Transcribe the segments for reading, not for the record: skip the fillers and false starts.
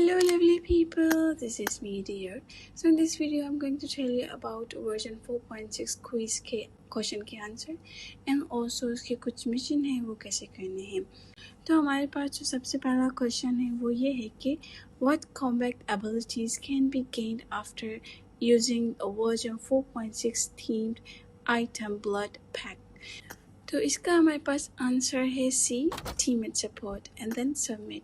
Hello lovely people, this is me dear. So in this video I'm going to tell you about version 4.6 quiz के question के answer and also उसके कुछ mission हैं वो कैसे करने हैं। तो हमारे पास जो सबसे पहला क्वेश्चन है वो ये है कि what combat abilities can be gained after using a version 4.6 themed item blood pact। तो इसका हमारे पास आंसर है C, teammate support and then submit.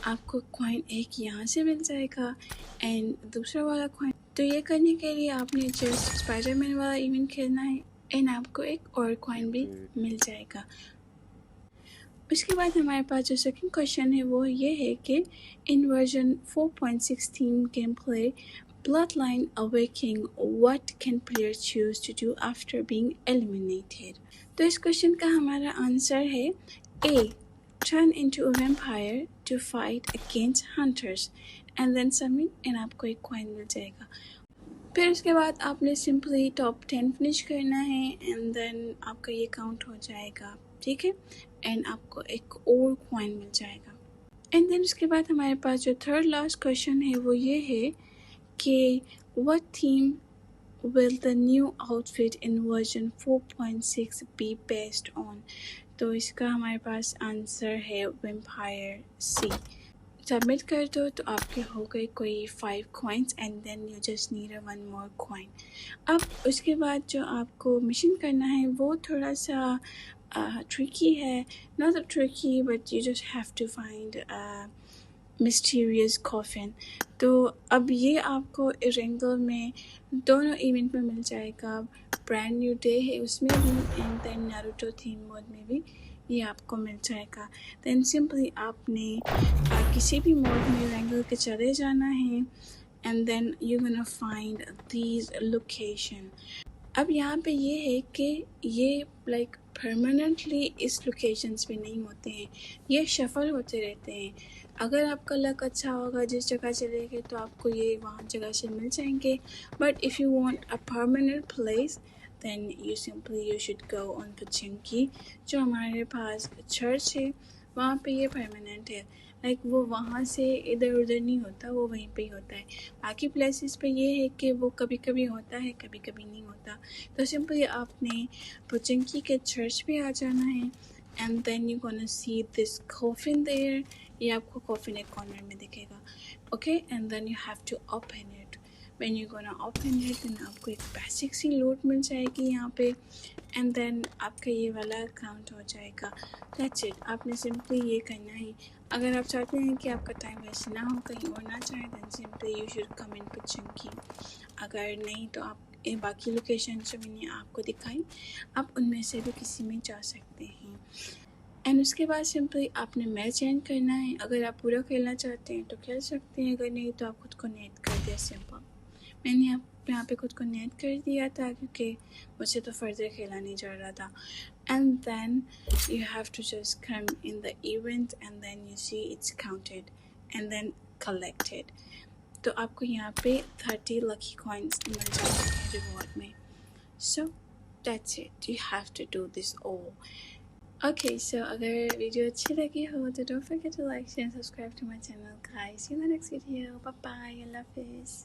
आपको कॉइन एक यहाँ से मिल जाएगा एंड दूसरा वाला कॉइन। तो ये करने के लिए आपने जस्ट स्पाइडरमैन वाला इवेंट खेलना है एंड आपको एक और कॉइन भी मिल जाएगा। उसके बाद हमारे पास जो सेकंड क्वेश्चन है वो ये है कि in version 4.6 theme game play Bloodline Awakening, what can player choose to do after being eliminated? तो इस क्वेश्चन का हमारा आंसर है A. Turn into a vampire to fight against hunters and then submit and आपको एक coin मिल जाएगा। फिर उसके बाद आपने सिंपली टॉप 10 फिनिश करना है एंड देन आपका ये काउंट हो जाएगा, ठीक है, एंड आपको एक और कॉइन मिल जाएगा। एंड देन उसके बाद हमारे पास जो थर्ड लास्ट क्वेश्चन है वो ये है कि what theme will the new outfit in version 4.6 be based on? तो इसका हमारे पास आंसर है वेम्पायर सी। सबमिट कर दो तो आपके हो गए कोई 5 coins and then you just need one more coin. अब उसके बाद जो आपको मिशन करना है वो थोड़ा सा ट्रिकी है, not tricky but you just have to find mysterious coffin. तो अब ये आपको इरेंगल में दोनों इवेंट में मिल जाएगा। ब्रांड न्यू डे है उसमें भी and then Naruto theme mode में भी ये आपको मिल जाएगा। देन सिंपली आपने किसी भी मोड में इरेंगल के चले जाना है and then you gonna find these location. अब यहाँ पे ये है कि ये लाइक परमानेंटली इस लोकेशंस पे नहीं होते हैं, ये शफल होते रहते हैं। अगर आपका लक अच्छा होगा जिस जगह चले गए तो आपको ये वहाँ जगह से मिल जाएंगे, but if you want a permanent place then you should go on पुचिंकी। जो हमारे पास चर्च है वहाँ पे ये परमानेंट है, लाइक वो वहाँ से इधर उधर नहीं होता, वो वहीं पे ही होता है। बाकी प्लेसेस पे ये है कि वो कभी कभी होता है कभी कभी नहीं होता। तो सिंपली आपने पुचिंकी के चर्च पे आ जाना है and then you gonna see this coffin there. ये आपको कॉफिन एक कॉर्नर में दिखेगा, okay, and then you have to open it. When you gonna open it then आपको एक बेसिक सी लूट मिल जाएगी यहाँ पे एंड देन आपका ये वाला काउंट हो जाएगा। दैट्स इट, आपने सिंपली ये करना है। अगर आप चाहते हैं कि आपका टाइम वेस्ट ना हो कहीं और ना जाए then simply you should come in पुचिंकी। अगर नहीं तो आप बाकी लोकेशन जो मैंने आपको दिखाई आप उनमें से भी किसी में जा सकते हैं। एंड उसके बाद सिंपली आपने मैच एंड करना है। अगर आप पूरा खेलना चाहते हैं तो खेल सकते हैं, अगर नहीं तो आप खुद को नेट कर दिया। सिंपल मैंने यहाँ पे खुद को नेट कर दिया था क्योंकि मुझसे तो फर्दर खेला नहीं जा रहा था। And then you have to just come in the event and then you see it's counted and then collected. तो आपको यहाँ पे 30 लकी कॉइन्स मिल जाते हैं रिवॉर्ड में। So that's it, you have to do this all. Okay, so अगर video अच्छी लगी हो तो don't forget to like, share and subscribe to my channel guys. See you in the next video. Bye bye. I love this.